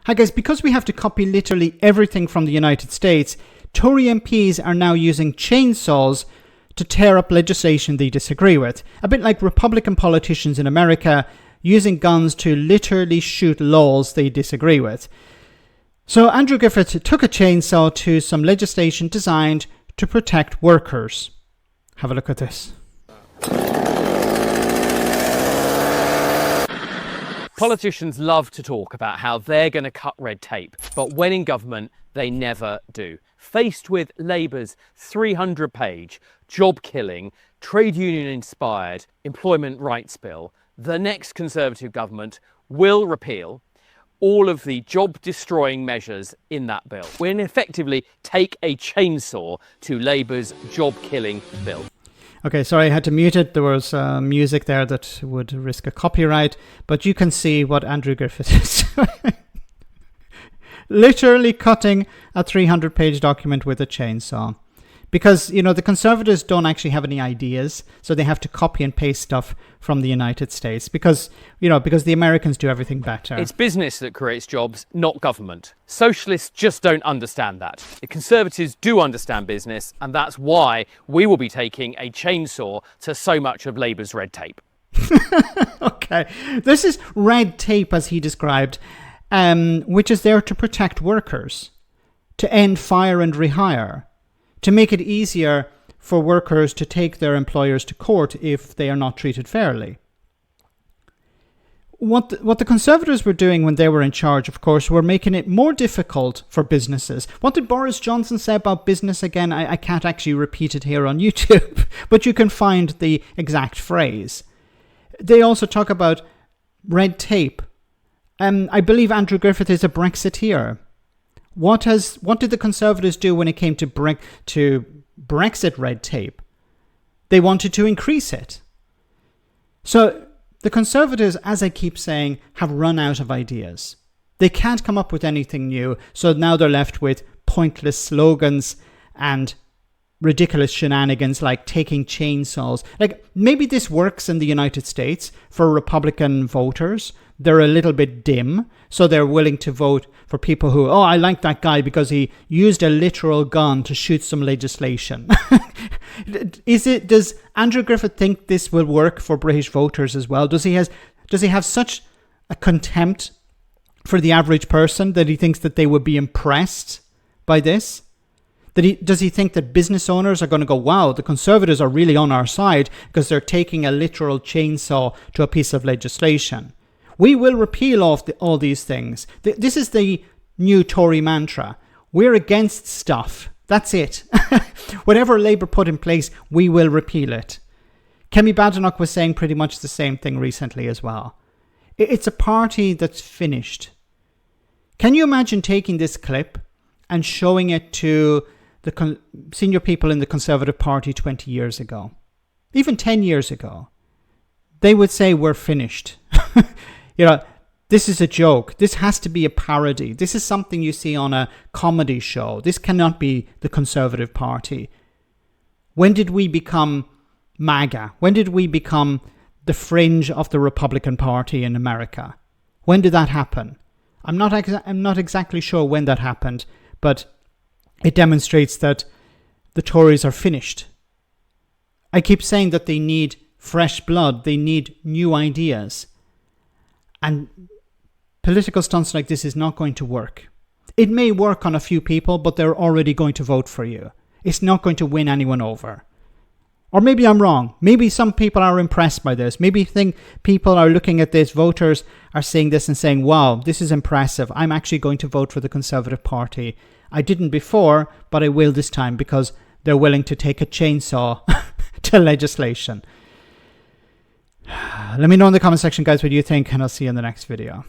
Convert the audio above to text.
Hi guys, because we have to copy literally everything from the United States, Tory MPs are now using chainsaws to tear up legislation they disagree with. A bit like Republican politicians in America using guns to literally shoot laws they disagree with. So Andrew Griffith took a chainsaw to some legislation designed to protect workers. Have a look at this. Politicians love to talk about how they're going to cut red tape, but when in government, they never do. Faced with Labour's 300-page, job-killing, trade union-inspired employment rights bill, the next Conservative government will repeal all of the job-destroying measures in that bill. We'll effectively take a chainsaw to Labour's job-killing bill. Okay, sorry, I had to mute it. There was music there that would risk a copyright, but you can see what Andrew Griffith is doing. Literally cutting a 300-page document with a chainsaw. Because, you know, the Conservatives don't actually have any ideas, so they have to copy and paste stuff from the United States because the Americans do everything better. It's business that creates jobs, not government. Socialists just don't understand that. The Conservatives do understand business, and that's why we will be taking a chainsaw to so much of Labour's red tape. Okay, this is red tape, as he described, which is there to protect workers, to end fire and rehire, to make it easier for workers to take their employers to court if they are not treated fairly. What the Conservatives were doing when they were in charge, of course, were making it more difficult for businesses. What did Boris Johnson say about business again? I can't actually repeat it here on YouTube, but you can find the exact phrase. They also talk about red tape. I believe Andrew Griffith is a Brexiteer. What did the Conservatives do when it came to Brexit red tape? They wanted to increase it. So the Conservatives, as I keep saying, have run out of ideas. They can't come up with anything new, so now they're left with pointless slogans and ridiculous shenanigans like taking chainsaws. Like, maybe this works in the United States for Republican voters. They're a little bit dim, so they're willing to vote for people who, oh, I like that guy because he used a literal gun to shoot some legislation. Does Andrew Griffith think this will work for British voters as well? Does he have such a contempt for the average person that he thinks that they would be impressed by this? Does he think that business owners are going to go, wow, the Conservatives are really on our side because they're taking a literal chainsaw to a piece of legislation? We will repeal all these things. This is the new Tory mantra. We're against stuff. That's it. Whatever Labour put in place, we will repeal it. Kemi Badenoch was saying pretty much the same thing recently as well. It's a party that's finished. Can you imagine taking this clip and showing it to the senior people in the Conservative Party 20 years ago? Even 10 years ago. They would say, we're finished. This is a joke. This has to be a parody. This is something you see on a comedy show. This cannot be the Conservative Party. When did we become MAGA? When did we become the fringe of the Republican Party in America? When did that happen? I'm not exactly sure when that happened, but it demonstrates that the Tories are finished. I keep saying that they need fresh blood. They need new ideas. And political stunts like this is not going to work. It may work on a few people, but they're already going to vote for you. It's not going to win anyone over. Or maybe I'm wrong. Maybe some people are impressed by this. Maybe think people are looking at this, voters are seeing this and saying, wow, this is impressive. I'm actually going to vote for the Conservative Party. I didn't before, but I will this time because they're willing to take a chainsaw to legislation. Let me know in the comment section, guys, what you think, and I'll see you in the next video.